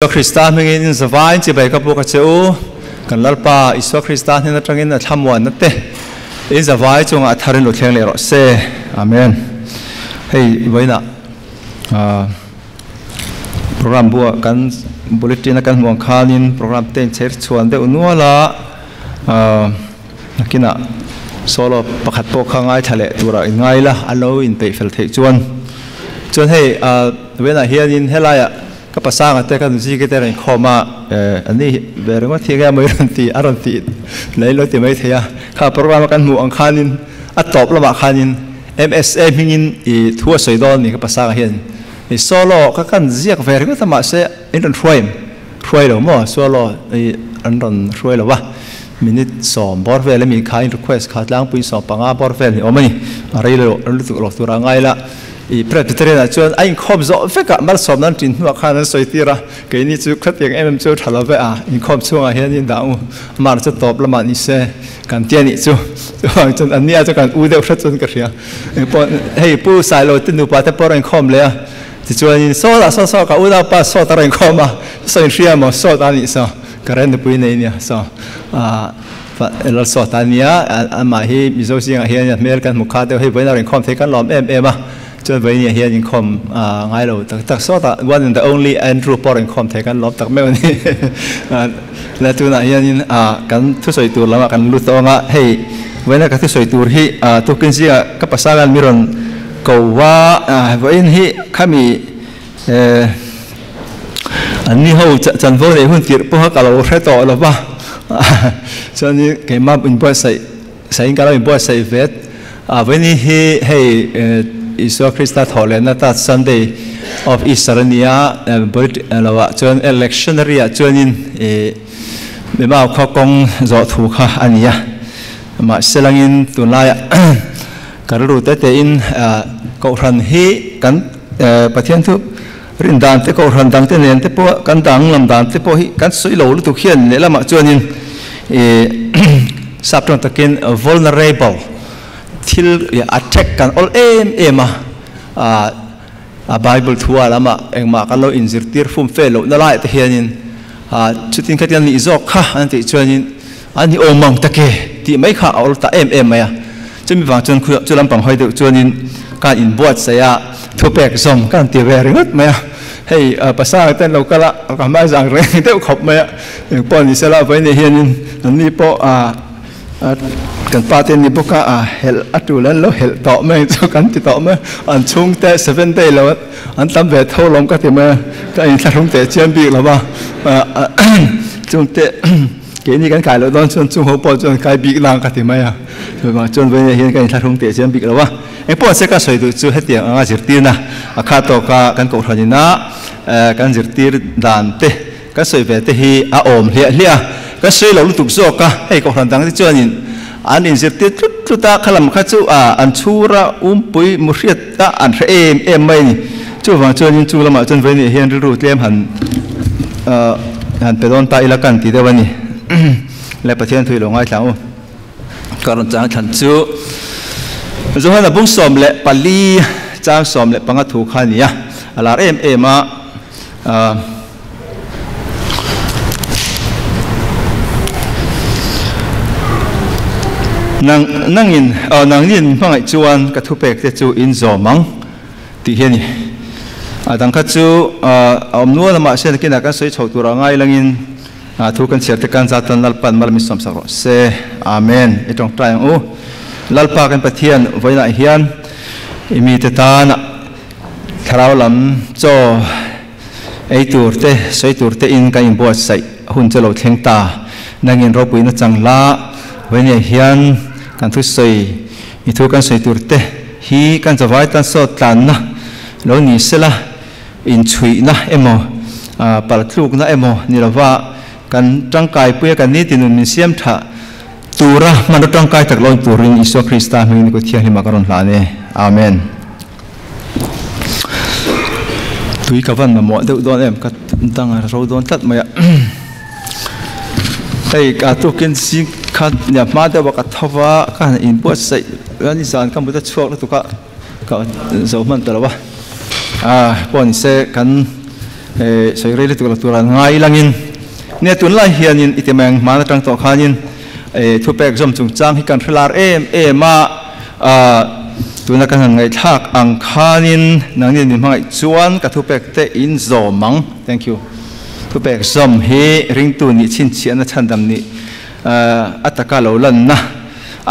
Krista mengin zavai ci bai kapu ka cheu kan lalpa Isu Krista hena tangin na thamwan na te in zavai chunga tharin lo thleng le ro se amen hei boina program bua kan bulletin kan muang khanin program ten cher chuan de unuala nakina solo pakhat po khangai thale tura ngai la alo in pe fel thei chuan hei wena hianin helaya ka pasanga te kan ji ke te ren khoma ani berma thiga mai ran ti aron ti leilo ti mai theya kha program kan mu ang khanin atop lama khanin MSA mingin I thua soidon ni ka pasanga hian I solo ka kan ziak ver ko tama se in throy lo mo solo an ron throy lo wa minute som bor vel mi khain request kha tlang pui som panga bor vel ni omani arei lo an lu lo tura ngai la I presbyterian chuan ain khom zo feka mal som nan tin hnuak khan an soitira ke ni chu khatek chu thala ve in khom chunga hian in dau mar chu top lama ni se kan tiani chu chun an nia chu kan u deuh thra chun ka ria pon hei pu sai lo tin nu pa te por in khom le ti chuan in so ka u da pa so ta ren khoma so in ria mo so ta ni so karen de pui nei nia so el so ta nia ama hi mi zo singa hian mel kan mukha de hei boina ren khom the kan lom em cho với nhà hiện com ngay đầu tak so ta one and the only Andrew Poring com thấy kan lop tak me ni la tu na hiện kan thu soi tur lama kan lu to nga hey với na ka thu soi tur hi tu kin sia ka pasagan miron ko wa với hi kami ani ho chan vo le hun tir po ka lo re to lo ba cho ni ke ma in bo sai ka lo in bo sai vet với ni hi hey Isu Krista tholen na ta Sunday of Easternia lawa chuan electionary chuanin me ma kho kong zo thu kha ania ma selangin tunaya karu te in ko ran hi kan pathian thu rin dan te ko ran dang te nen te po kan dang lam dan te po hi kan sui lo lu tu khian ne lama chuanin sapton takin vulnerable till attack kan all ema Bible thua lama engma kan lo inzirtir fum felo na lai te hianin chutin khatian ni zok kha an ti chuanin ani omang take ti mai kha all ta maya chumi wang chon khu chulam pang hoi de chuanin kan in buat saya thupek som kan ti ve ringot maya hei pasa ten lo kala ka ma jang re te khop maya pon ni sala vai ne hianin ni po kan paten ni boka hel atulan lo hel to me cho kan ti to me an chung te 7 day lo an tam ve tho lom ka ti me ka in thung te chiam bi lo ba chung te ke ni kan kai lo don chun chung ho po chun kai bi lang ka ti me ya ma chun ve hian ka in thung te chiam bi lo ba e po se ka soi du chu hetiang anga jirtir na kha to ka kan ko thanina kan jirtir dan te ka soi ve te hi a om hlia ka soi lo lu tuk zo ka hei ko than dang ti chuanin an in zirti tut ta khalam kha chu an chura pui muriat ta an em mai ni chu wang chuanin chu lama chun ve ni hian ru tlem han pedon ta ila kan ti de wani le pathian thui lo ngai thlau karon chang than chu zo hana bung som le pali chang som le panga thu kha ni ya alar em a nangin mangai chuan ka thupek te chu in zomang ti hiani adang kha chu omnu lama se kina ka soi chhotura ngai langin thu kan cher te kan zatan lalpan malmi som sakro se amen etong tayang u lalpa kan pathian voina hian imi te ta na tharaw lam cho ei tur te soi tur te in ka in bo sai hun chelo thleng ta nangin ro puina changla voina hian kan thu soi I thu kan soi tur te hi kan zawai tan so tlan na lo ni sela in chui na emo pal thluk na emo ni lawa kan tangkai puya kan ni tinun min siam tha tura manu tangkai tak lon turin Isu Krista mi ko thiang hima karon hla ne amen tui ka van mo de don em ka tang ro don tat maya hei ka tu ken si khat nya ma de wa ka thawa ka in bo sai ani san kam buta chuak la tu ka zo man ta wa pon se kan soi rei tu la turan ngai langin ne tun lai hianin itemeng mana tang to khanin thu pek zom chung chang hi kan thlar ma tuna kan ngai thak ang khanin nangin ni mai chuan ka thu pek te in zomang thank you thu pek zom he ring tu ni chin chian na chandam ni ataka lo lan na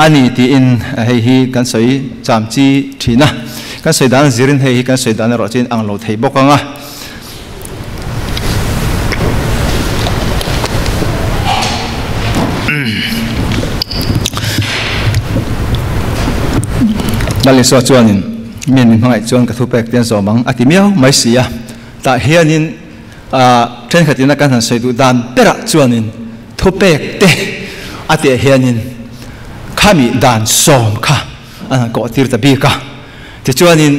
ani ti in hei hi kan soi cham chi thina kan soi dan zirin hei hi kan soi dan ro chin ang lo thei bokanga Dali so chuanin min mangai chuan ka thu pek ten zo mang atimiao mai sia ta hianin tren khatina kan han soi du dan pera chuanin thu pek te ate hianin khami dan som kha an ko tir ta bi ka ti chuanin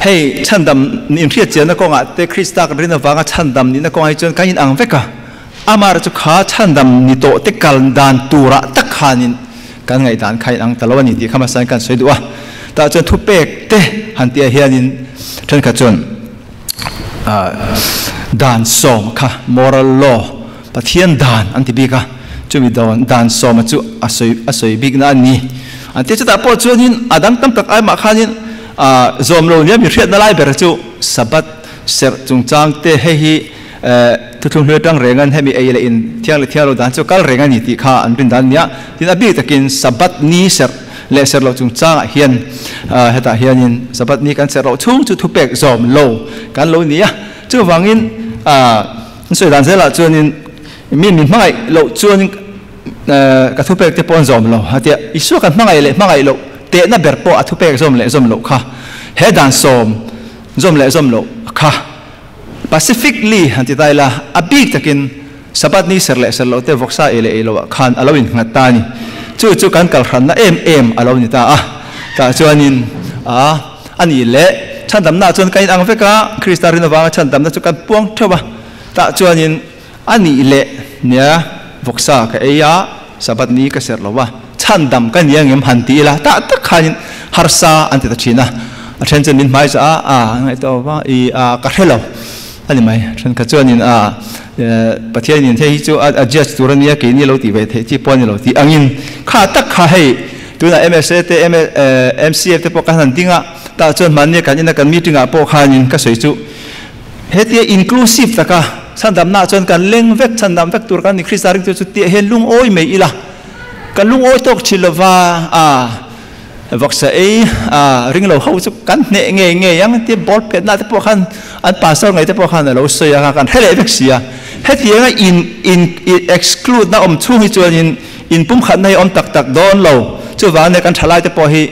hei chandam nin thia chena ko nga te krista ka rina wanga chandam ni na ko ai chuan kain ang veka amar chu kha chandam ni to te kal dan tura takhanin kan ngai dan khai ang talawani ti khama san kan soidua ta chon thu pek te hantia hianin than kha chon dan som kha moral law pathian dan antibika chumi dan som chu asoi big na ni ante chu ta po chuanin adang tam tak ai ma khanin zom lo nya mi hriat na lai ber chu sabat ser chung chang te he hi tutung hlo tang rengan hemi ai le in thiang le thialo dan chu kal rengan ni ti kha an rin dan nia tin abi takin sabat ni ser le ser lo chung chang hian heta hianin sabat ni kan ser lo chung chu thu pek zom lo kan lo nia chu wangin soi dan se la chuanin min mai lo chuanin ka thu pek te pon zom lo hatia isu kan mangai lo te na ber po a thu pek zom lo kha he dan som zom lo kha Pacifically hanti taila abig takin sabat ni serle serlo te voksa ele elo khan alawin ngatani chu kan kal khan na em alawni ta ta chuanin ani le chandam na chon kain ang veka kristarin wanga chandam na chu kan puang thoba ta chuanin ani le nia voksa ka eya sabat ni ka serlo wa chandam kan yang em hanti la ta khanin harsa anti ta china attention min mai sa ngai to wa ka hello ani mai than ka chuanin pathian in thei chu adjust turania ke ni lo ti ve thei chi pon lo ti angin kha tak kha hei tuna msa te mcf te po kan han dinga ta chon man ne kan ina kan meeting a po khanin ka soi chu hetia inclusive taka sandam na chon kan leng vek chandam vek tur kan ni khristarik chu ti he lung oi mei ila kan lung oi tok chilova voksa ring lo ho chu kan nge yang ti ball pet na te po khan an pasal ngai te po khan lo soya kan hele veksia hetia in exclude na chung hi chuan in pum khan nei tak don lo chu wa ne kan thalai te po hi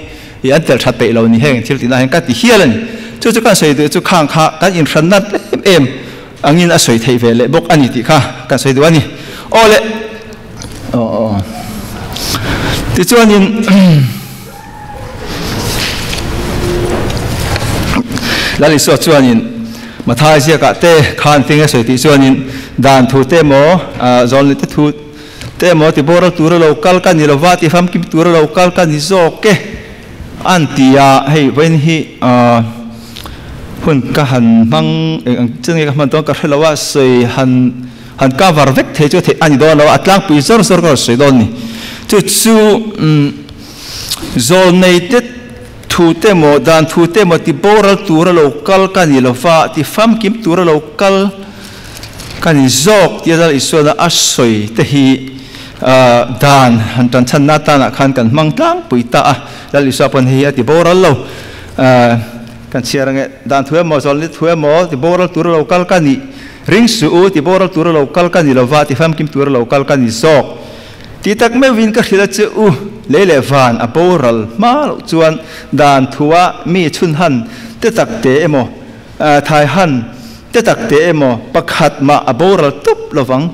an tel that pe lo ni heng thil tin a heng ka ti hialan chu kan soi de chu khang kha kan in ran nat em angin a soi thei ve le bok ani ti kha kan soi du ani ole ti chuan in lali so chuanin mathai sia ka te khan tinga soi ti chuanin dan thu te mo zon te thu te mo ti boral tur local ka ni lowati fam kim tur local ka ni zo ke antia hei wen hi hun ka han mang chungi ka man ton ka helawa soi han ka var vek the chu the ani do lo atlang pi sor ka soi don ni chu zon nei te thu te mo dan thu te mo ti boral tur local ka ni lova ti fam kim tur local ka ni zok ti dal isona asoi te hi dan han tan chan na ta na khan kan mang tlang puita dal isapon hi ti boral lo kan chiarang dan thu mo zol ni thu mo ti boral tur local ka ni ring su ti boral tur local ka ni lova ti fam kim tur local ka ni zok ti tak me win ka khila che lele van a boral mal chuan dan thuwa mi chun han te tak te emo thai han te tak te emo pakhat ma a boral tup lovang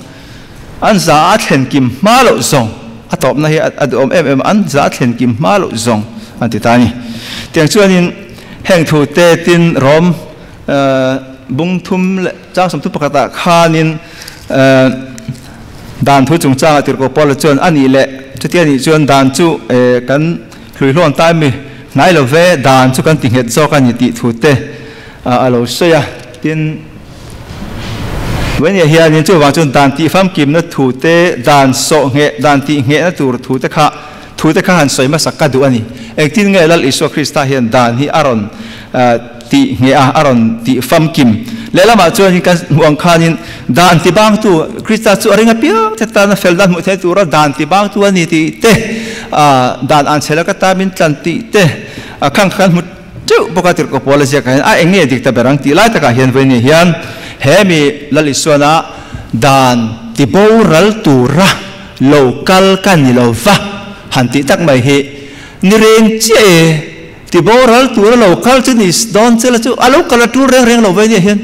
an za thlen kim malo zong atop na hi adom an za thlen kim malo zong anti tani tiang chuan in heng thu te tin rom bung thum chang som tu pakata khanin dan thu chung chang atir ko pol chuan ani le chutia ni chuan dan chu kan hlui hlon tai mi nai lo ve dan chu kan ti het zo kan ni ti thu te alo soya tin วันนี้เฮียนี่จู่ว่าจนด่านที่ฟัมกิมนั่นถูเตด่านโซเงด่านที่เงนั่นถูเตข้าหันสวยมาสักกัดดูอันนี้เองที่เงลัลอิสวคริสต์เฮียนด่านที่อารอนที่เงอารอนที่ฟัมกิมแล้วมาจนกันห่วงขานินด่านที่บางตัวคริสต์จู่อะไรเงี้ยเพียงแต่ตอนเฟลดันมุเทตัวเราด่านที่บางตัวนี่ที่เตด่านอันเชลก็ตามินจันที่เตข้างมุจู่ปกติก็พอเลยเสียกันเองเนี่ยดิกตาเบรังที่ไล่ตะการเฮียนวันนี้เฮียนเฮมีลัลิสวนาดานที่โบราณตัวระโลกัลกันนี่โลวะหันติตักไม่เฮนี่เรื่องเจ้ที่โบราณตัวระโลกัลจะนี่ดอนเซลจู่อาลูกัลตัวเรื่องเราไว้เนี่ยเห็น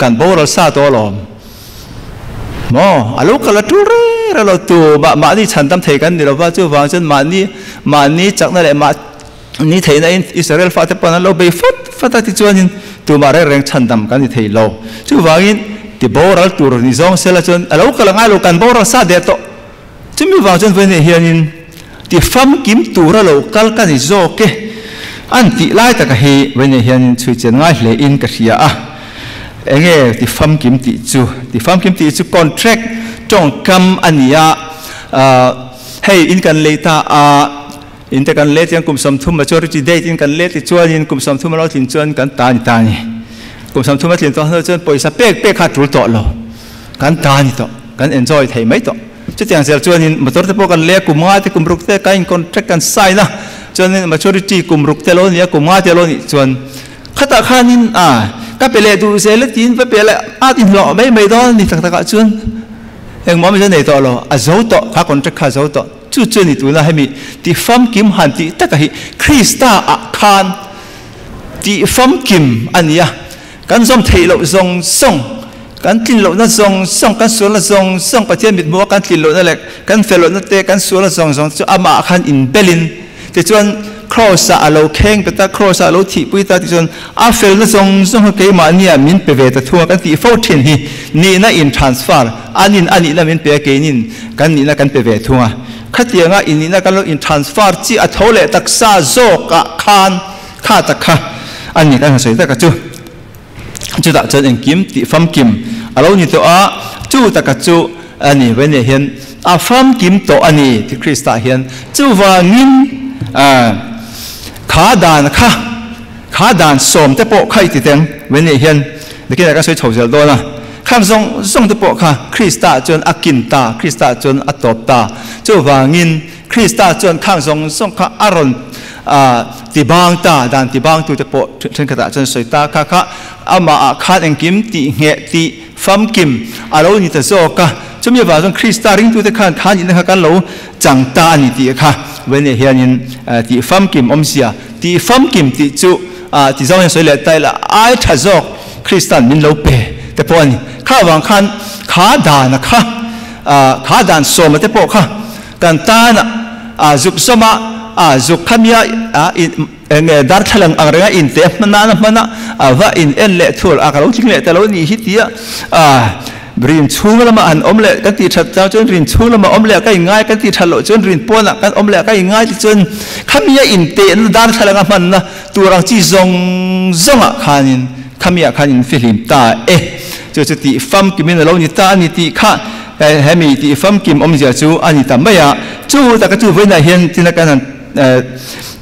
กันโบราณซาตัวลมมออาลูกัลตัวเรื่องเราตัวมานี่ฉันทำเทกันนี่เราว่าจู่ฟังจนมานี่จากนั่นแหละมานี่เทในอิสราเอลฟาเตปนันเราไปฟัดที่จวนตัวมาเรื่องฉันทำกันนี่เทโลจู่ฟังอินที่โบราณตัวนี่ซองเซลจนอาลูกัลง่ายลูกันโบราณซาเดโตจู่มีฟังจนเวนี่เฮียนินที่ฟัมกิมตัวเรากัลกันนี่โจเกอันที่ไล่ตะกะเฮเวนี่เฮียนินช่วยเจนง่ายเลยอินกะเชียอ่ะเองที่ฟัมกิมติจูคอนแทรคจงคำอันนี้ให้อินกันเลยตาอินแต่กันเล่ที่กลุ่มสมทุมมาจอริจิเดตินกันเล่ที่จวนกลุ่มสมทุมมาเราถิ่นจวนกันตานี่กลุ่มสมทุมมาถิ่นตัวเราจวนปล่อยสเปกขาดรู้ต่อเรากันตานี่ต่อกันเอ็นจอยไทยไม่ต่อจุดอย่างเสียจวนมาตัวที่พวกกันเล่กลุ่มงาที่กลุ่มรุกเตกันคอนแทรคกันไซนะจวนมาจอริจิกลุ่มรุกเตโลนี่กลุ่มงาเตโลนี่จวนขัดตาขานินก็ไปเล่ดูเซลตินไปเล่อินหล่อไม่ดอนนี่ตะกะจวนเองมองไม่ใช่ในตัวเราเจ้าต่อข้าคอนแทรคข้าเจ้าต่อจู่ๆนี่ตัวนั้นให้มีที่ฟัมกิมหันที่ตะกี้คริสต์อาคารที่ฟัมกิมอันนี้กันส่งเทโลส่งกันทินโลนั่นส่งกันส่วนละส่งประเทศมิดมัวกันทินโลนั่นแหละกันเฟลโลนั่นเตะกันส่วนละส่งจะอามาคันอินเบลินแต่จวนครอสอาโลเข่งแต่ตาครอสอาโลที่ปุยตาที่จวนอาเฟลนั่นส่งเกี่ยมาเนี่ยมินเปเวตทัวกันที่ฟูทินฮีนี่น่ะอินทรานสฟาร์อันนี้น่ะมินเปเกนินกันนี่น่ะกันเปเวทัวขัดยังไงอินนี่นะกันเราอินทรานสฟาร์จีอัฐโอเลตักซาโซกะคานข้าตะค่ะอันนี้กันใส่ตะกะจู่ตะจันเองกิมติฟัมกิมเรานี่ตัวจู่ตะกะจู่อันนี้เว้นเห็นฟัมกิมตัวอันนี้ที่คริสต์เห็นจู่ว่างินขาดานสมแต่โปะใครติดเต็งเว้นเห็นเด็กๆก็ช่วยโฉบเจริญด้วยนะข้ามส่งตะโปะค่ะคริสต์จนอากินตาคริสต์จนอัตบตาเจ้าว่างินคริสต์จนข้างส่งข้าอารอนตีบางตาด่านตีบางตัวตะโปะเช่นกระดาษจนสวยตาค่ะอามาคาดเองกิมตีเงตีฟัมกิมอารมณ์นี่ตะโซกะจะมีว่าจนคริสต์ริงตัวตะข้านี่นะคะกันเราจังตานี่ตีค่ะเว้นเฮียนินตีฟัมกิมอมเสียตีฟัมกิมตีจู่ตีเจ้าเนี่ยสวยเหลือแต่ละไอ้ทะโซกคริสต์มินเราเปแต่พอนี่ข้าวางคันขาดานนะคะขาดานสมแต่พอค่ะกันตานะจุกสมาจุกขมีดาร์ทลังอะไรอินเตะมันว่าอินเอ็นเละทั่วเราจริงเละแต่เรานี่ฮิตเยอะรินชูแล้วมาอันอมเละกันตีชัดเจ้าจนรินชูแล้วมาอมเละก็ง่ายกันตีชัดโลจนรินปนกันอมเละก็ง่ายจนขมีอินเตะดาร์ทลังมันนะตัวเราจีซงขานินขมีขานินฟิลิมตาจะตีฟัมกิมเรานี่ตานี่ตีข้าให้มีตีฟัมกิมอมเสียจูอันนี้ทำไม่ยากจูแต่ก็จูไว้ในเห็นที่นักการ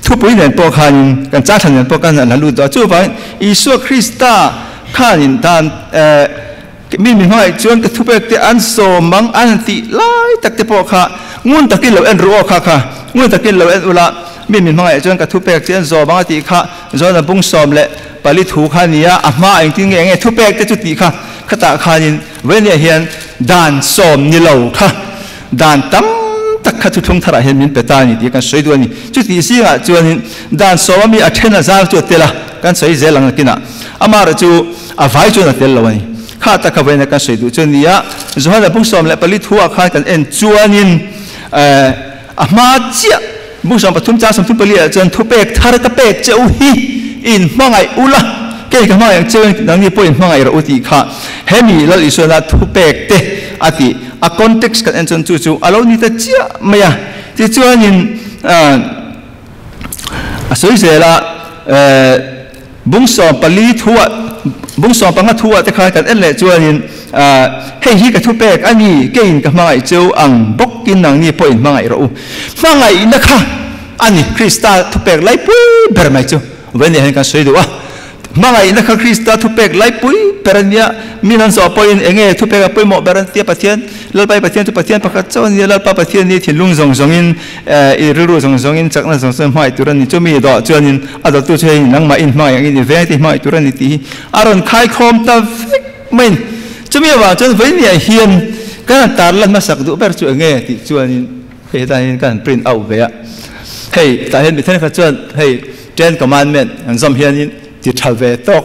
ทุบไว้ในตัวขันกันจ้าทันในตัวกันนั้นรู้ตัวจูไว้อิสุคริสต์ข้านินทานมีห้อยจวนกระทุบเตอันโซมังอันตีไล่ตักเตปอค่ะงุนตะกินเราเอ็นรัวค่ะงุนตะกินเราเอ็นอุละมีห้อยจวนกระทุบเตอันโซมังอันตีค่ะจวนบุ้งสอมเละปลิถูขานี้อามาเองที่เงี้ยทุบเตจุดตีค่ะขตาขานินเว้นเฮียนด่านสมนิโลค่ะด่านตั้มตักขจุดทงทรายเห็นมินเปตานี่ที่กันสวยด้วยนี่จุดที่สี่จวนด่านสมมีอัจฉริยะจุดเตละกันสวยเจริญกินะอามาจูอาไฟจุดนั่นเตละวันนี้ข้าตะขเวนกันสวยดูจนนี้จวนบุ้งสมและปลิทัวข้ากันเอ็นจวนินอามาเจ้าบุ้งสมปฐุมจ้าสมทุบปลีจนทุบเปกทาร์ตเปกเจ้าฮีอินมังไงอุละเกี่ยกับมาอย่างเจอดังนี้พูดมาไงเราอุติค่ะเฮมีเราอิสระทุเปกเตอติอะคอนเท็กซ์กันเอ็นจนจู่ๆอารมณ์นี้จะเจ้าไม่ยากที่จวนนินสวยเสียละ bung som pali thua bung som panga thua te khai kan en le chuanin hei hi ka thu pek ani kein ka mangai cheu ang bok kin nang ni point mangai ro mangai na kha ani krista thu pek lai pui ber mai chu wen hen kan soi do mangai na kha krista thu pek lai pui perania minan so point enge thu pek pui mo beran tia pathian lal pai pathian tu pathian pakat chon ni lal pa pathian ni thin lung zong zong in i ru zong zong in chakna zong zong mai turan ni chumi do chuanin ado tu chei nang ma in mai ang in ve ti mai turan ni ti aron khai khom ta men chumi wa chon ve ni hian kan tar lan ma sak du ber chu enge ti chuanin he ta hin kan print out ve a hey ta hen bi then kha chuan hey 10 commandment an zom hian in ti thal ve tok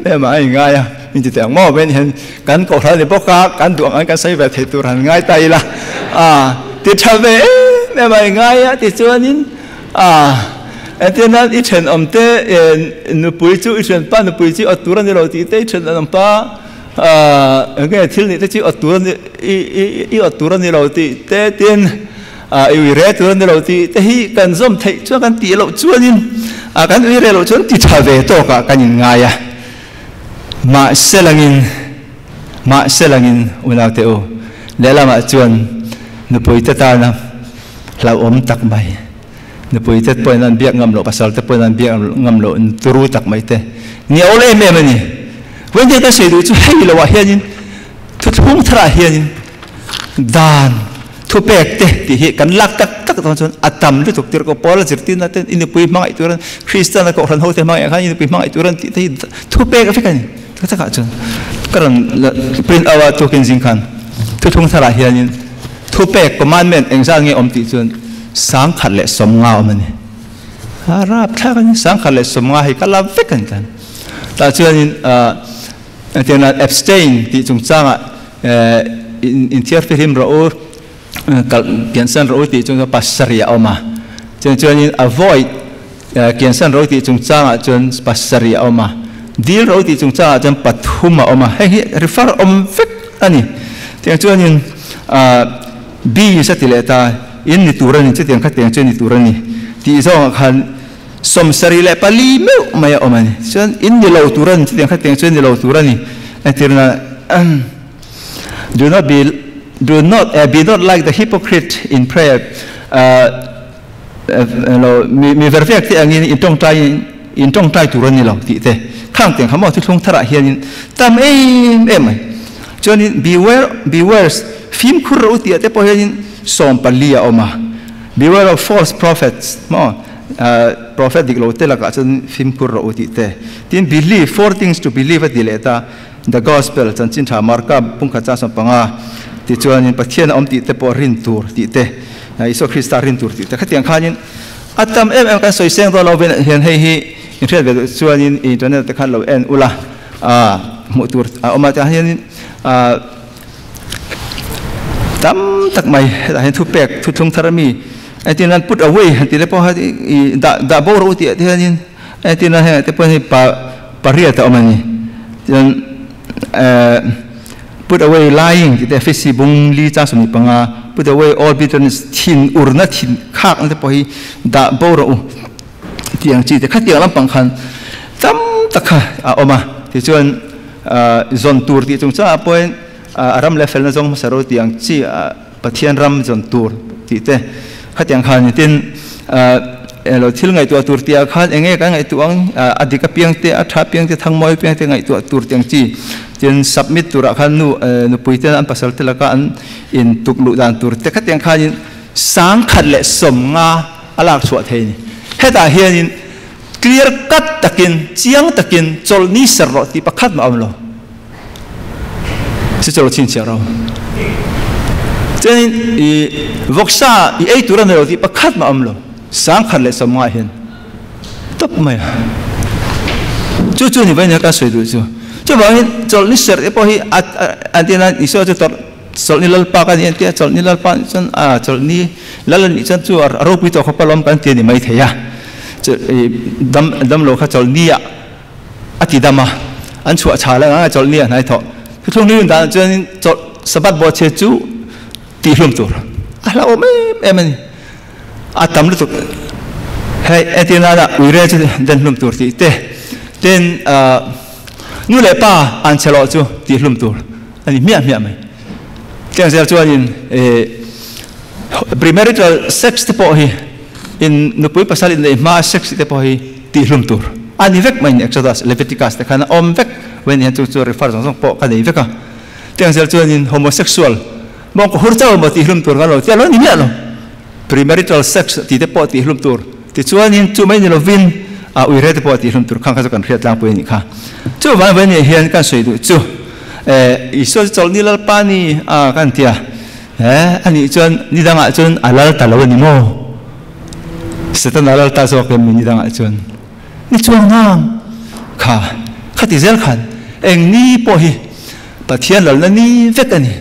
em ai ngai a in ti tang mo ven hen kan ko thal ni boka kan duang an kan sai ve the tur han ngai tai la ti thal ve em ai ngai a ti chuanin etinan i chen omte nu pui chu i chen pa nu pui chi atura ni lo ti te chen an pa nge thil ni te chi atura ni i atura ni lo ti te tin i re tur ni lo ti te hi kan zom thei chu kan ti lo chuanin kan i re lo chuan ti tha ve to ka kan in ngai a ma selangin unak te o lela ma chuan nu pui te ta na la om tak mai nu pui te point an biak ngam lo pasal te point an biak ngam lo turu tak mai te ni ole me mani wen te ka sei du chu hei lo wa hianin thu thung thra hianin dan thu pek te ti hi kan lak tak tak ton chon atam lu tuk tir ko pol zirtin na ten in pui mangai turan Christian ko ran ho te mangai khan in pui mangai turan ti te thu pek fi kan ta ka chon karan print awa token jing khan thu thung thra hianin thu pek commandment engza nge om ti chon sang khat le som nga omani harap tha kan sang khat le som nga hi kala ve kan ta chuanin atena abstain ti chung changa in tiar fi him ro kiansan ro ti chung passaria oma chuanin avoid kiansan ro ti chung changa chun passaria oma dil ro ti chung changa chun pathuma oma hei refer om vek ani tiang chuanin bi satileta in ni turani chetiang khateng chen ni turani ti zong khan som sari le pali me maya omani chuan in ni lo turan chetiang khateng chen ni lo turani atirna do not be not like the hypocrite in prayer mi verfek ti angin in tong tai turani lo ti te khang teng khamo thu thung thara hian tam em chuanin beware film khur uti ate po hian som palia oma beware of false prophets mo prophetic lo te la ka chun film khur uti te tin believe 4 things to believe at dileta the gospel chan chin tha marka pungkha cha sam panga ti chuanin pathian om ti te po rin tur ti te iso krista rin tur ti te khatiang khanin atam em kan soi seng do lo ven hian hei hi internet ve chuanin internet te khan lo en ula mu tur oma ta hian tam tak mai ta hen thu pek thu thung tharami atinan put away ti le po ha da bo ro ti hian atinan he te po ni pa ria ta omani put away lying the fisi bung li cha sumi panga put away all bitterness thin urna thin khak ante pohi da boro tiang chi te khatiang lam pang khan tam takha oma ti chuan zon tur ti chung cha point aram level na jong saro tiang chi pathian ram zon tur ti te khatiang khan tin elo thil ngai tu tur tia khan enge ka ngai tu ang adika piang te atha piang te thangmoi piang te ngai tu tur tiang chi tin submit tura khan nu puiten an pasal te laka an in tuklu dan tur te khatiang khan sang khat le som nga alak chwa theini heta hianin clear cut takin chiang takin cholni serro ti pakhat ma amlo si cholo chin charo chenin I voksa I ei turan ro ti pakhat ma amlo sang khat le som nga hin top mai chu ni vai na ka soi du chu ba hin chol ni ser e po hi antina iso chu tor chol ni lal pa ka ni tia chol ni lal pa chan chol ni lal ni chan chu ro pi to khopalom kan ti ni mai theya dam lo kha chol ni ya ati dama an chu cha la nga chol ni nai tho thung ni dan chen chol sabat bo che chu ti hlum tur ala o me emani atam lu tu hey etina da ure chu den hlum tur ti te then nu le pa an chelo chu ti hlum tur ani mia mai tiang sel chuan in premarital sex te po hi in nu pui pasal in le ma sex te po hi ti hlum tur ani vek mai Exodus Leviticus te khana om vek when he to refer song po ka nei veka tiang sel chuan in homosexual mong ko hurcha mo ti hlum tur ga lo ti lo ni mia lo premarital sex ti te po ti hlum tur ti chuan in chu mai ni lo vin ui re te po ti hlum tur khang kha kan riat lang pui ni kha chu van when hian kan soi du chu iso chol ni lal pa ni kan tia ani chuan ni danga chuan alal ta lo ni mo setan alal ta so ke ni danga chuan ni chuan ngang kha ti zel khan eng ni po hi pathian lal na ni vek ani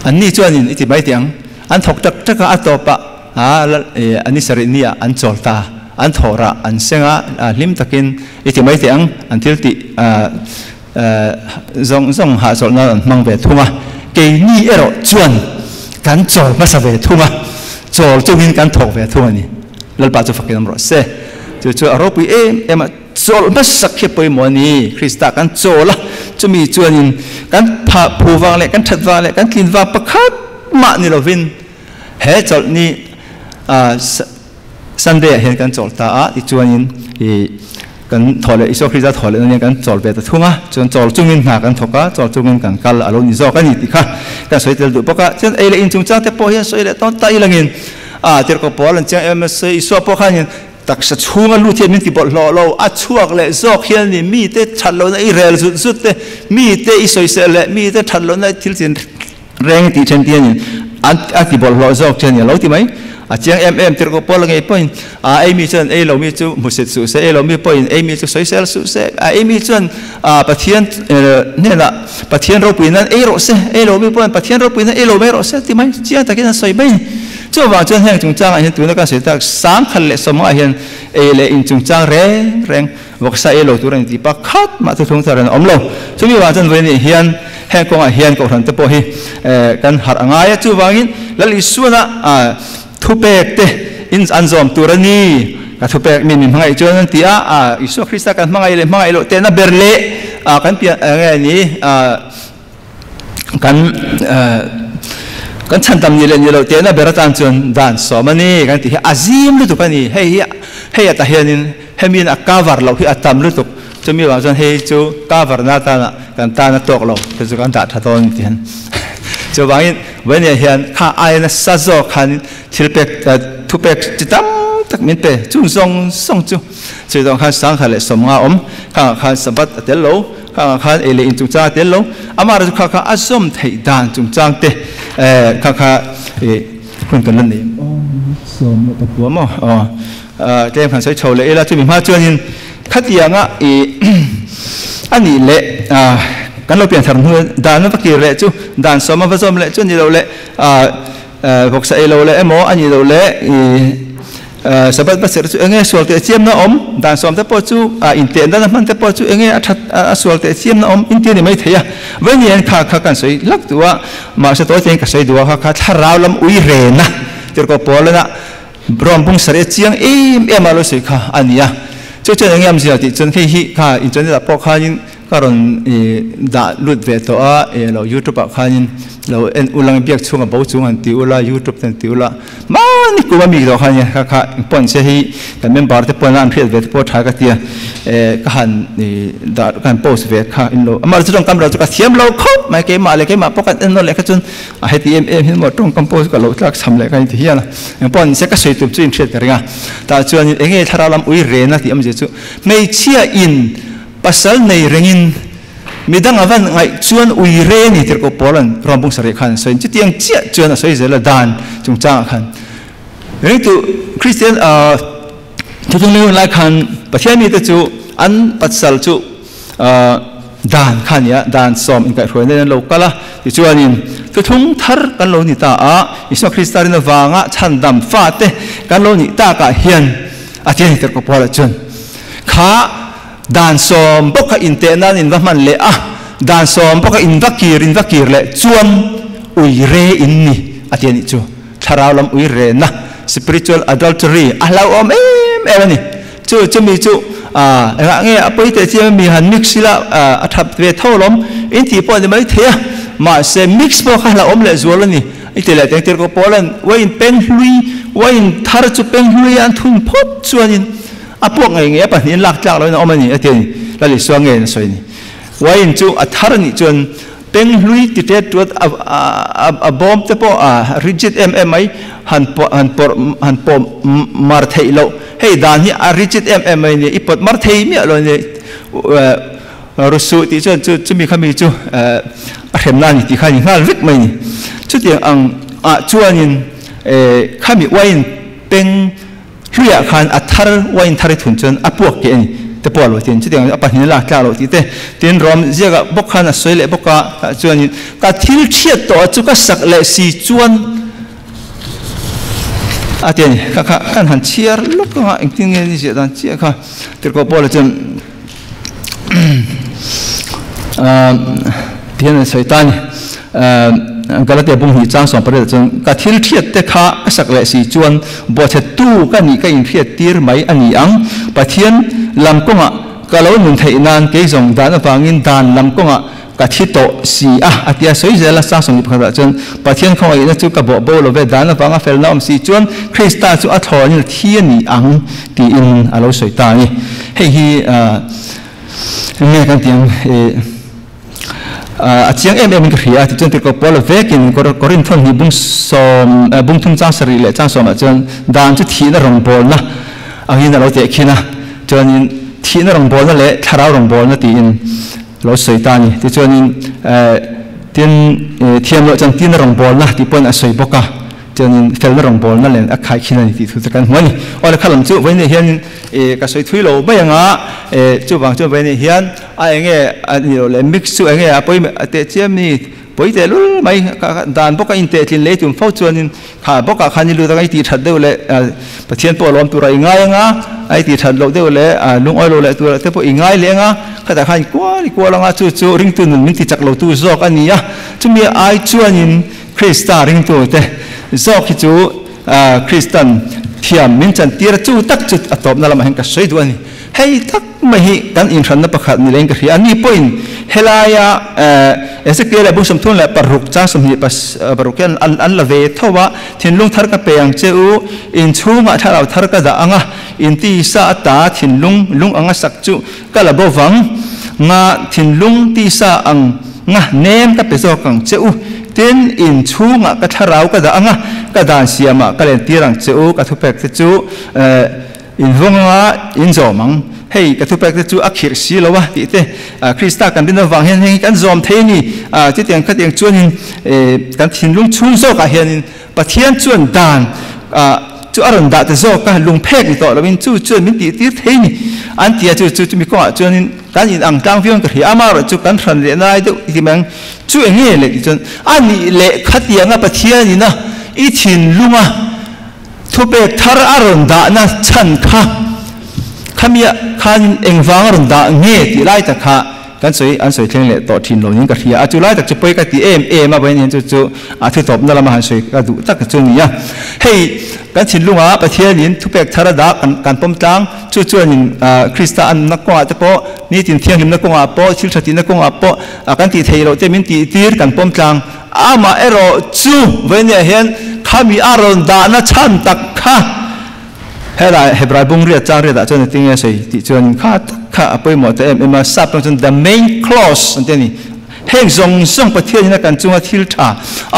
an ni chuan in iti mai tiang an thok tak taka atopa ani sari nia an cholta an thora an senga lim takin iti mai tiang an tilti zong ha chol na mang ve thunga ke ni ero chuan kan chol ma sa ve thunga chol chungin kan thok ve thunga ni lal pa chu fakin ro se chu aropi em chol ma sakhe poi mo ni Krista kan chola chumi chuan in kan pha phuwang le kan thatwang le kan tlinwa pakhat ma ni lovin he chol ni Sunday hen kan chol ta ti chuan in kan thole iso Krista thole ni kan chol ve ta thunga chuan chol chungin na kan thoka chol chungin kan kal alo ni zo kan ni ti kha kan soitel du poka chuan ele in chung chang te po hian soile ton ta ilangin ter ko pol an chang em se iso po khan tak sa chunga lu thiam min ti bol lo a chuak le zok hian ni mi te thalo na I rel zut te mi te isoi se le mi te thalo na thil chin reng ti chen tian an ti bol lo zok chen ya lo ti mai chiang em ter ko pol ngai point ai mi chen ai lo mi chu muset su se ai lo mi point ai mi chu soi sel su se ai mi chen pathian ne la pathian ro puin an ai ro se ai lo mi point pathian ro puin ai lo me ro se ti mai chiang ta ken soi bai chu wang chen heng chung chang hian tu na ka se tak sang khal le soma hian ai le in chung chang reng wak sa ai lo tu ran ti pa khat ma tu thung taran om lo chu mi wang chen ve ni hian heng ko hian ko ran te po hi kan har anga ya chu wangin lali suana thu pek te in anzom turani ka thu pek min mangai chuan tia Isu Krista kan mangai lo te na berle kan pia nge ni kan chantam ni le ni lo te na beratan chuan dan somani kan ti azim lu tu pani hei ta hianin hemin a cover lo hi atam lu tu chumi wa chuan hei chu cover na ta na kan ta na tok lo te chu kan ta thaton tian cho bangin when ye hian kha ai na sa zo khan thilpek thupek chitam tak min pe chung song chu che dong khan sang khale somnga om kha sabat tel lo kha ele in chung cha tel lo amar kha asom thei dan chung chang te kha kun kan ni som ta pu mo tem khan sai chole ela chu mi ma chuanin khatianga ani le kan lo pian thar nu dan na fakir le chu dan soma va som le chu ni lo le vok sa elo le emo ani lo le sabat ba ser chu enge sol te chiam na om dan som te po chu in te dan man te po chu enge a sol te chiam na om in te ni mai theya wen yen kha kan soi lak tuwa ma sa to ten ka sei duwa kha tharau lam ui re na ter ko pol na brom bung sare chiang em alo sei kha ania chu chen ngam sia ti chen hi kha in chen da po kha in karon da lut ve to lo YouTube khanin lo en ulang biak chunga bo chungan ti ula YouTube ten ti ula mani ko mi do khania kha pon se hi kan member te pon an phel ve po tha ka tia ka han da kan post ve kha in lo amar chong kam ro ka thiam lo khop mai ke ma le ke ma pokat en no le ka chun he ti hin mo tong compose ka lo tlak sam le ka ti hiala pon se ka sei tu chin thet ka ringa ta chuan enge tharalam ui re na ti am je chu mei chia in pasal nei rengin midang avan ngai chuan ui re ni ter ko polan rombung sare khan so in chitiang chia chuan so izela dan chung cha khan rei tu Christian thung le lai khan pathian mi te chu an patsal chu dan khan ya dan som in kai roi ne lo kala ti chuan in tu thung thar kan lo ni ta Isu Krista rin wanga chan dam fa te kan lo ni ta ka hian atian ter ko pola chun kha dan som boka intenan in man le dan som boka in vakir le chuan ui re in ni atiani chu tharalam ui re na spiritual adultery alau om em ni chu mi chu nghe bây giờ chỉ mình hành mix là thập về thâu lắm in thì bọn thì mấy thế mà sẽ mix bao khai là lệ rồi nè ít thì lại tiếng tiếng có bao lần quay pen lui quay thar cho pen lui ăn thun phốt cho nên buộc ngày nghe bạn nhìn lạc rồi nó mình thì là lịch xoay nghe rồi nè quay chú thar nè chun pen lui thì thế tuột bomb thế po rigid ấy han po mar thei lo hey dan hi rigid ấy nè ipot mar thei mi lo nè rusu thì cho mi khami cho xem nan thì khai ngal vít mày chút tiếng ang chua nhìn khami wine pen huya khan athar wine thari thun chon apuak ke ni te pol lo tin chút tiếng apa ni la kla lo ti te tin rom ziaga bok khan a soi le boka chuan in ka thil thiat to chu ka sak le si chuan tiền các han chiar lúc ka anh tin nghe gì dan chia ka ter ko pol chen tiền soi tan Galatia bung hi chang som pare chang ka thil thiat te kha sak le si chuan bo the tu ka ni ka in thiat tir mai ani ang pathian lam konga ka lo nun thei nan ke zong dan awangin dan lam konga ka thi to si atia soi zela sa som phara chang pathian khong ai na chu ka bo lo ve dan awanga fel na si chuan Krista chu a thon ni thian ni ang ti in alo soi ta ni hei hi nghe kan tiếng chiang em cái khía thì chân thì có bao là về kinh có rin thon hi bung thung trang sari le trang som chân dan chu thi na rong bol na anh na lo te khina chân thi na rong bol na le tharau rong bol na ti in lo soi ta ni thì chân tin thiam lo chân tin na rong bol na ti pon a soi boka chân fel na rong bol na len a khai khina ni ti thu ta kan hmani ola khalam chu vai ne hian ka soi thui lo ba yanga chu wang chu vai ne hian nghe ani lo le mix chu nghe apoi te chem ni poi te lul mai ka dan boka in te tin le tum fo chuan in kha boka khani lu da ti that de le pathian po lom tu rai ngai nga ai ti that lo de le lung oi lo le tu te po ingai le nga ka ta khan kwa la nga chu ring tu nun min ti chak lo tu zok ani ya chu mi ai chuan in Krista ring tu te zok hi chu Kristan thiam min chan tir chu tak chut atop na lam hen ka soi du ani hei tak mai kan in than na pakhat ni leng ka ri ani point helaya ezekiel bu som thun la paruk cha som hi pas paruken an la ve thowa thin lung thar ka peang cheu in chunga tharau thar ka da anga in ti sa ta thin lung anga sak chu kala bo wang nga thin lung ti sa ang nga nem ka peso kang cheu tin in chunga ka tharau ka da anga ka dan siama ka len tirang cheu ka thupek chu in vonga in zomang hei ka thupek chu akhir si lowa ti te Krista kan din wang hen hen kan zom the ni ti tiang ka tiang chuan in kan thin lung chun zo ka hian pathian chuan dan chu aron da te zo ka lung phek ni to lovin chu chuan min ti tir the ni an tia chu mi ko chuan in kan in ang tang fiong ka hi ama ro chu kan thran le nai de ti mang chu nge le chuan ani le khatianga pathian ni na i thin lunga thupek thar aron da na chan kha khamia khan engwang aron da nge ti lai ta kha kan soi an soi thleng le to thin lo ning ka thia chu lai tak chu poi ka ti em a bain chu thu top na lama han soi ka du tak chu ni ya hei kan thin lunga pathian in thupek thar da kan pom tang chu nin Krista an na ko ta po ni tin thiang lim na ko po thil thati na ko po kan ti thei lo te min ti tir kan pom tang ama ero chu venia hian khami aron da na chan tak kha hela hebrai bung ria chang ria da chon tinge sei ti chon kha apoi mo te em sap chon the main clause anteni heng zong pathian na kan chunga thil tha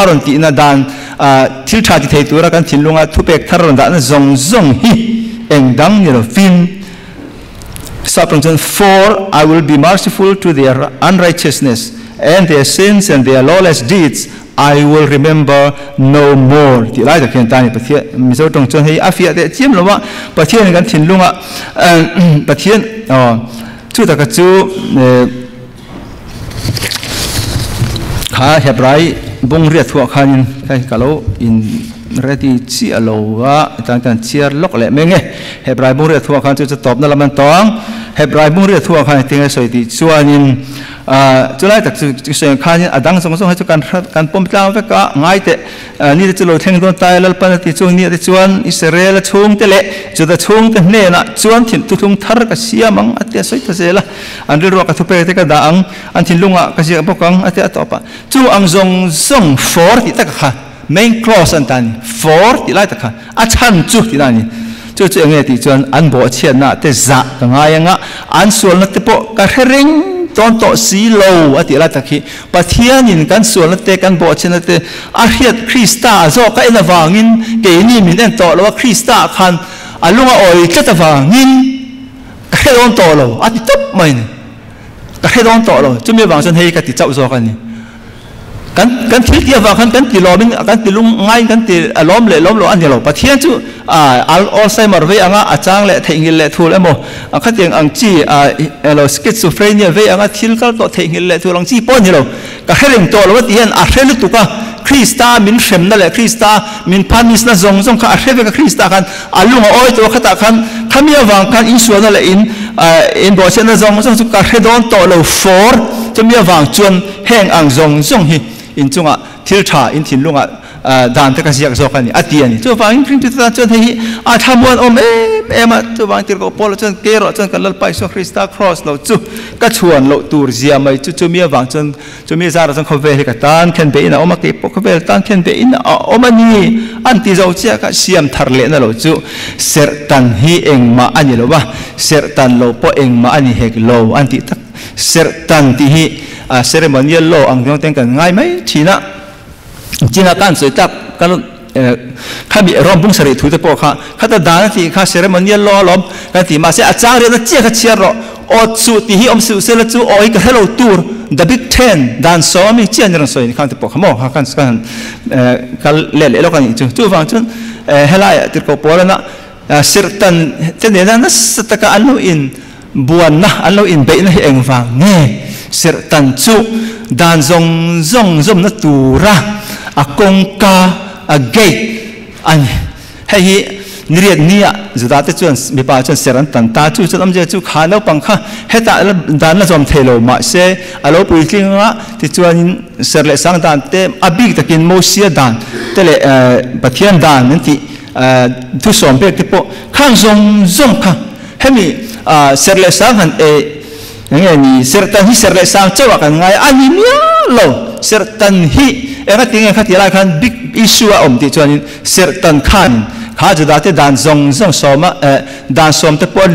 aron ti na dan thil tha ti thei tura kan thilunga thupek tharon da na zong hi engdang ni lo fin sap chon for I will be merciful to their unrighteousness and their sins and their lawless deeds I will remember no more. Ti lai ta khen tani pathian mi so tong chon hei afia te chiam lo ma pathian kan thin lunga pathian chu ta ka chu kha hebrai bung ria thua khanin kai kalo in ready chi alo wa tan kan chiar lok le menge hebrai bung ria thua khan chu top na laman tong Hebrai bung ria thua khan tinga soi ti chuanin chulai tak chu soi khan adang song song chu kan pom tlang ve ka ngai te ni te chulo theng don tai lal pan ti chung ni te chuan Israel chung te le chu da chung te hne na chuan thin tu thung thar ka siamang atia soi ta zela an ri ro ka thu pe te ka daang an thin lunga ka sia bokang atia topa chu ang zong zong for ti ta kha main clause an tan for ti lai ta kha a chan chu ti na ni chu chu nge ti chuan an bo chian na te za ka ngai anga an sual na te po ka hering ton to si lo ati la takhi pathian in kan sual na te kan bo chian na te a hiat Krista zo ka ina wangin ke ni min en to lo Krista khan alunga oi tata wangin ka hedon to lo ati top mai ni ka hedon to lo chu me wang chan hei ka ti chau zo ka ni kan thil tia wa kan ti lomin kan ti lung ngai kan ti lom lo an lo pathian chu Alzheimer ve anga achang le theingil le thul emo khateng ang chi lo schizophrenia ve anga thil kal to theingil le thulang chi pon hi lo ka hereng to lo tian a hrelu tu ka Krista min shem na le Krista min panis na zong zong ka a hreve ka Krista kan alunga oi to khata kan khamia wang kan in suana le in bo chen na zong zong chu ka hredon to lo for chumia wang chuan heng ang zong zong hi in chunga thil tha in thin lunga dan te ka siak zo kan ni atiani chu wang pring tu ta chuan hei a thamuan om ema chu wang tir ko pol chuan kero chuan kan lal pai so Krista cross lo chu ka chuan lo tur zia mai chu chumia wang chuan chumia zara chuan khove he ka tan khen be ina oma ke po khove tan khen be ina omani an ti zo chia ka siam thar le na lo chu ser tan hi engma ani lo ba ser tan lo po engma ani hek lo an ti tak ser tan ti hi ceremonial law ang jong teng kan ngai mai thina china kan soi tak kan khabi rom bung sari thu te po kha khata dan ti kha ceremonial law lom kan ti ma se achang re na chia kha chia ro o chu ti hi om su se la chu oi ka hello tour the big 10 dan so mi chian ran soi ni kan te po khamo ha kan kal le lo kan chu wang chun helai tir ko por na sirtan te ne na sataka anu in buan na alo in be na hi eng wang nge ser tan chu dan zong zom na tura a kongka a gate an hei niriat nia zuda te chuan mi pa chuan seran tan ta chu am je chu khano pangkha heta dan na zom thelo ma se alo pui tlinga ti chuan ser le sang dan te abik takin mo sia dan tele pathian dan nanti thu som pe te po khang zong kha hemi ser le sang han nghe ni sertan hi serle sang chawa kan ngai ani mia lo sertan hi enga tinge khati la khan big issue om ti chuan sertan khan kha jada te dan zong soma dan som te pon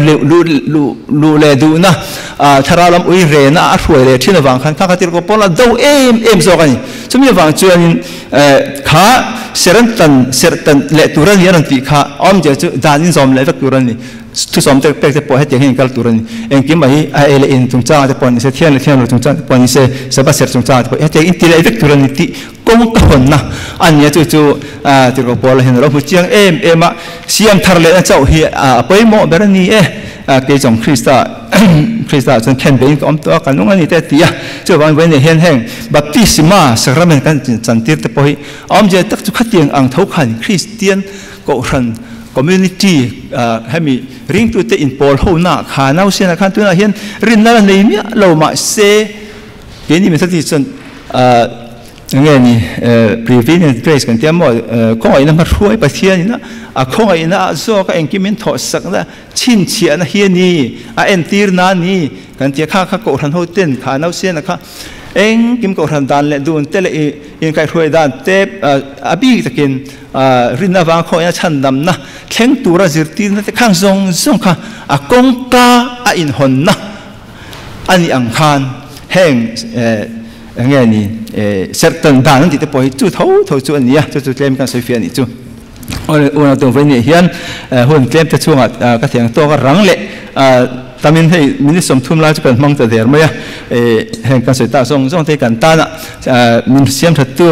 lu le du na tharalam ui re na a hruai le thina wang khan kha khatir ko pola do em zo kan chumi wang chuan kha sertan le turan yaran ti kha om je chu dan in zom le vek turan ni tu som te pek te po het yang kal turan en kim mai a ele in tung cha te pon se thian le tung cha te pon se saba ser tung cha te po het in ti le vek turan ni ti kong ka hon na an ya chu ti ko pol hen ro hu chiang em a siam thar le na chau hi a poi mo berani ke jong Krista chen khen be om to kan nung ani te tia chu wang wen ne hen heng baptisma sacrament kan chan tir te po hi om je tak chu khatiang ang thau khan Christian ko ran community hemi ring tu te in pol ho na khanau se na khan tu na hian rin na nei mi lo ma se ke ni me thati chon nge ni prevenient grace kan tiamo ko ai na ma ruai pathian na a ko ai na zo ka enkimin tho sak na chin chia na hian ni a entir na ni kan tia kha ko ran ho ten khanau se na kha eng kim ko ran dan le dun te le in kai ruai dan te abi takin rinna wang kho ya chan dam na thleng tura zirti na te khang zong kha a kongka a in hon na ani ang khan heng nge ni certain dan ti te poi chu tho chu ania chu tlem kan sofia ni chu ona tong ve ni hian hun tlem te chunga ka thiang to ka rang le tamin hei min som thum la chu kan mang ta der maya heng kan soi ta zong te kan ta na min siam that tu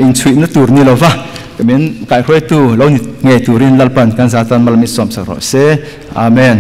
in chui na tur ni lova kemen kai khoi tu lo ni nge turin lalpan kan satan mal mi som sa ro se amen.